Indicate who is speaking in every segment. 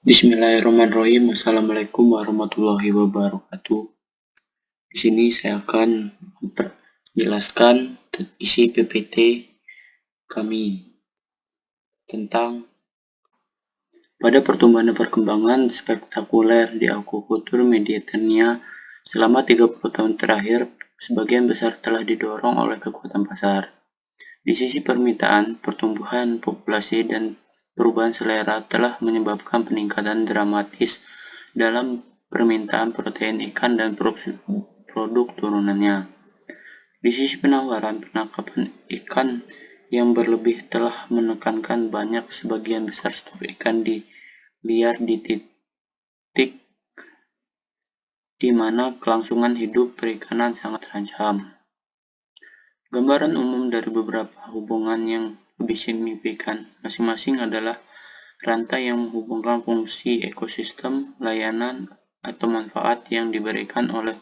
Speaker 1: Bismillahirrahmanirrahim. Assalamualaikum warahmatullahi wabarakatuh. Di sini saya akan menjelaskan isi PPT kami tentang pada pertumbuhan dan perkembangan spektakuler di akukultur mediatennya selama 30 tahun terakhir, sebagian besar telah didorong oleh kekuatan pasar. Di sisi permintaan, pertumbuhan populasi dan perubahan selera telah menyebabkan peningkatan dramatis dalam permintaan protein ikan dan produk turunannya. Di sisi penawaran, penangkapan ikan yang berlebih telah menekankan banyak sebagian besar stok ikan di liar di titik di mana kelangsungan hidup perikanan sangat terancam. Gambaran umum dari beberapa hubungan yang lebih signifikan masing-masing adalah rantai yang menghubungkan fungsi ekosistem, layanan, atau manfaat yang diberikan oleh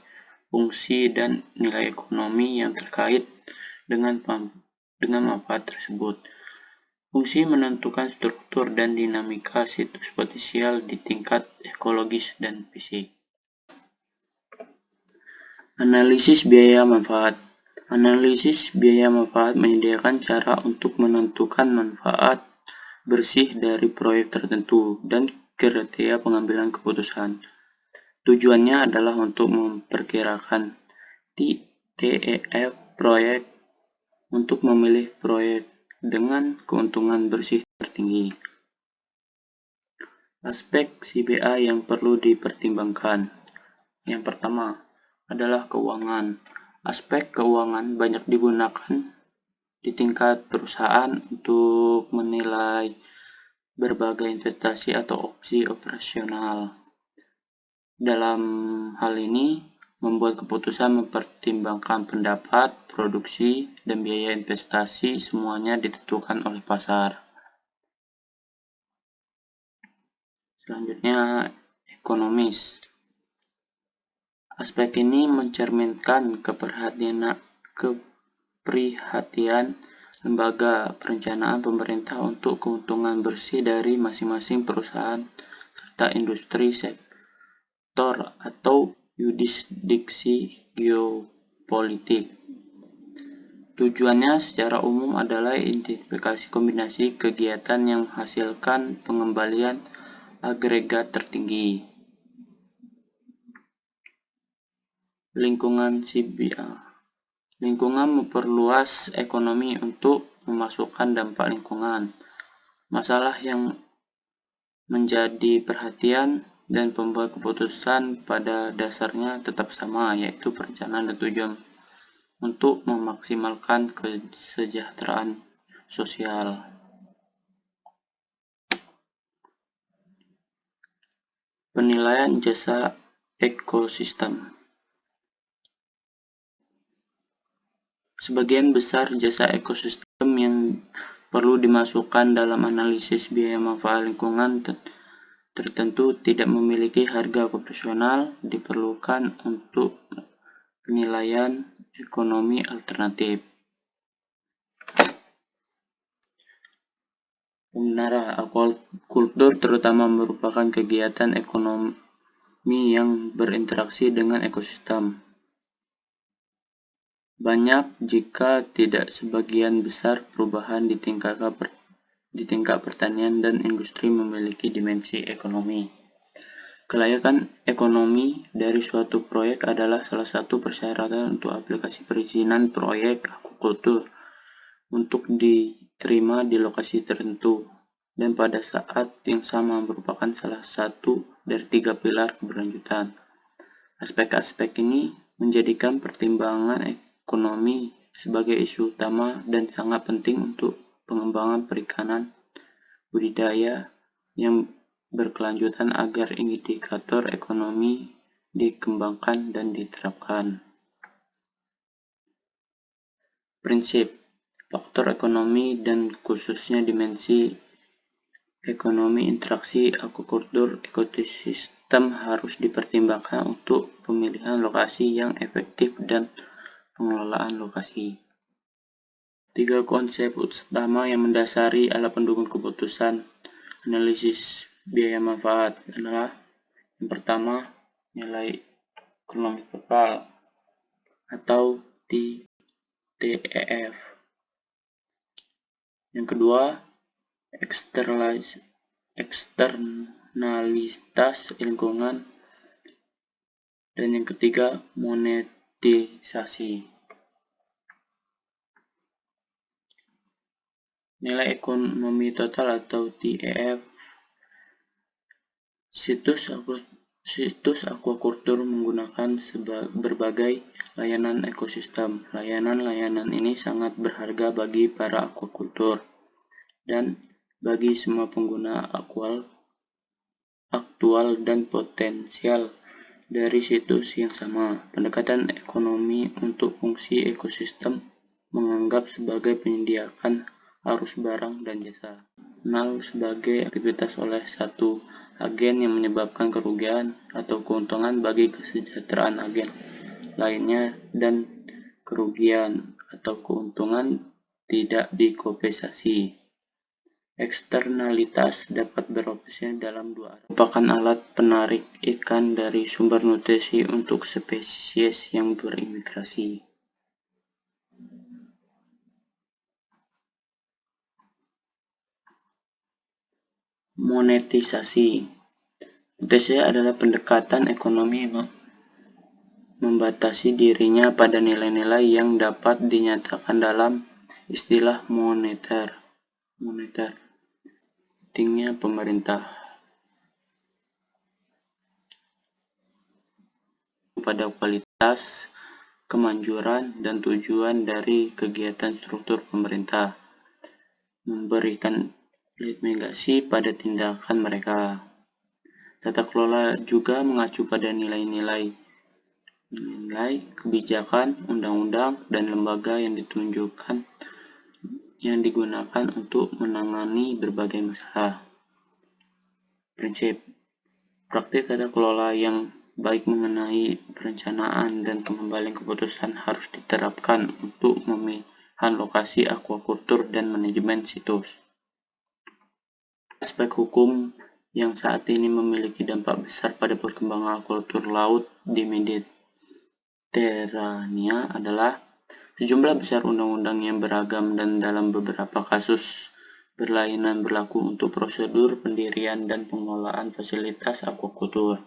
Speaker 1: fungsi dan nilai ekonomi yang terkait dengan manfaat tersebut. Fungsi menentukan struktur dan dinamika situs potensial di tingkat ekologis dan fisik. Analisis biaya manfaat. Analisis biaya manfaat menyediakan cara untuk menentukan manfaat bersih dari proyek tertentu dan kriteria pengambilan keputusan. Tujuannya adalah untuk memperkirakan TEF proyek untuk memilih proyek dengan keuntungan bersih tertinggi. Aspek CBA yang perlu dipertimbangkan. Yang pertama adalah keuangan. Aspek keuangan banyak digunakan di tingkat perusahaan untuk menilai berbagai investasi atau opsi operasional. Dalam hal ini, membuat keputusan mempertimbangkan pendapat, produksi, dan biaya investasi semuanya ditentukan oleh pasar. Selanjutnya, ekonomis. Aspek ini mencerminkan keprihatian lembaga perencanaan pemerintah untuk keuntungan bersih dari masing-masing perusahaan serta industri sektor atau yurisdiksi geopolitik. Tujuannya secara umum adalah identifikasi kombinasi kegiatan yang menghasilkan pengembalian agregat tertinggi. Lingkungan CBA. Lingkungan memperluas ekonomi untuk memasukkan dampak lingkungan. Masalah yang menjadi perhatian dan pembuat keputusan pada dasarnya tetap sama, yaitu perencanaan dan tujuan untuk memaksimalkan kesejahteraan sosial. Penilaian jasa ekosistem. Sebagian besar jasa ekosistem yang perlu dimasukkan dalam analisis biaya manfaat lingkungan tertentu tidak memiliki harga operasional diperlukan untuk penilaian ekonomi alternatif. Pembenaran akukultur terutama merupakan kegiatan ekonomi yang berinteraksi dengan ekosistem. Banyak jika tidak sebagian besar perubahan di tingkat pertanian dan industri memiliki dimensi ekonomi. Kelayakan ekonomi dari suatu proyek adalah salah satu persyaratan untuk aplikasi perizinan proyek akukultur untuk diterima di lokasi tertentu, dan pada saat yang sama merupakan salah satu dari 3 pilar keberlanjutan. Aspek-aspek ini menjadikan pertimbangan ekonomi sebagai isu utama dan sangat penting untuk pengembangan perikanan budidaya yang berkelanjutan agar indikator ekonomi dikembangkan dan diterapkan. Prinsip faktor ekonomi dan khususnya dimensi ekonomi interaksi akukultur ekosistem harus dipertimbangkan untuk pemilihan lokasi yang efektif dan pengelolaan lokasi. 3 konsep utama yang mendasari alat pendukung keputusan: analisis biaya manfaat adalah yang pertama nilai ekonomi total atau TEF. Yang kedua eksternalitas lingkungan, dan yang ketiga monetisasi. Nilai ekonomi total atau TEF. Situs aquaculture menggunakan berbagai layanan ekosistem. Layanan-layanan ini sangat berharga bagi para aquaculture dan bagi semua pengguna aktual dan potensial dari situs yang sama. Pendekatan ekonomi untuk fungsi ekosistem menganggap sebagai penyediaan arus barang dan jasa. Sebagai aktivitas oleh satu agen yang menyebabkan kerugian atau keuntungan bagi kesejahteraan agen lainnya, dan kerugian atau keuntungan tidak dikompensasi. Eksternalitas dapat beroperasi dalam dua arah. Merupakan alat penarik ikan dari sumber nutrisi untuk spesies yang berimigrasi. Monetisasi. Monetisasi adalah pendekatan ekonomi membatasi dirinya pada nilai-nilai yang dapat dinyatakan dalam istilah moneter. Pentingnya pemerintah pada kualitas, kemanjuran, dan tujuan dari kegiatan struktur pemerintah, memberikan legitimasi pada tindakan mereka. Tata kelola juga mengacu pada nilai kebijakan, undang-undang, dan lembaga yang digunakan untuk menangani berbagai masalah. Prinsip praktik tata kelola yang baik mengenai perencanaan dan pengambilan keputusan harus diterapkan untuk memilihan lokasi aquaculture dan manajemen situs. Aspek hukum yang saat ini memiliki dampak besar pada perkembangan aquaculture laut di Mediterania adalah sejumlah besar undang-undang yang beragam dan dalam beberapa kasus berlainan berlaku untuk prosedur pendirian dan pengelolaan fasilitas aquaculture.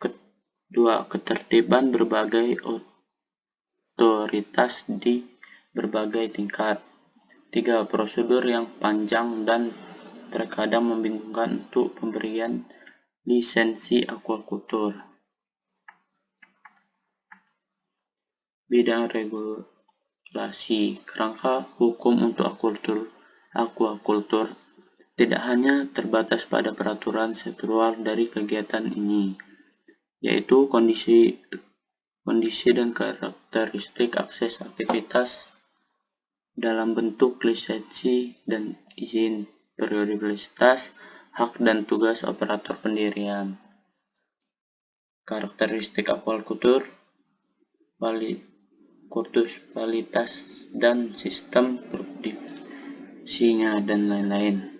Speaker 1: Kedua, ketertiban berbagai otoritas di berbagai tingkat. Tiga, prosedur yang panjang dan terkadang membingungkan untuk pemberian lisensi aquaculture. Bidang regulasi. Kerangka hukum untuk aquaculture tidak hanya terbatas pada peraturan sektoral dari kegiatan ini, yaitu kondisi dan karakteristik akses aktivitas dalam bentuk lisensi dan izin, periodisitas, hak dan tugas operator pendirian. Karakteristik aquaculture, kualitas dan sistem produksinya, dan lain-lain.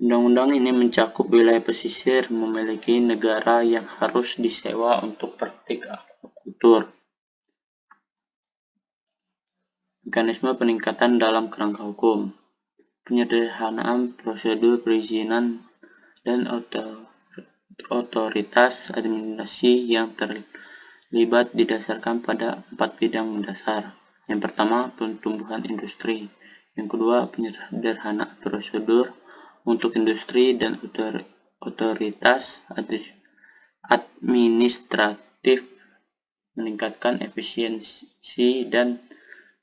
Speaker 1: Undang-undang ini mencakup wilayah pesisir, memiliki negara yang harus disewa untuk praktik aquaculture. Mekanisme peningkatan dalam kerangka hukum. Penyederhanaan prosedur perizinan dan otoritas administrasi yang terlibat didasarkan pada 4 bidang mendasar. Yang pertama, pertumbuhan industri. Yang kedua, penyederhanaan prosedur untuk industri dan otoritas administratif, meningkatkan efisiensi dan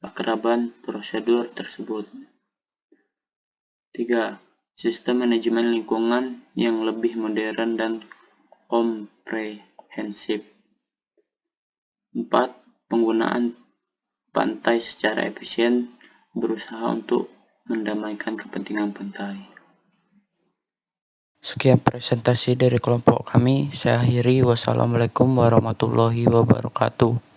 Speaker 1: keakraban prosedur tersebut. 3. Sistem manajemen lingkungan yang lebih modern dan komprehensif. 4. Penggunaan pantai secara efisien, berusaha untuk mendamaikan kepentingan pantai. Sekian presentasi dari kelompok kami. Saya akhiri. Wassalamualaikum warahmatullahi wabarakatuh.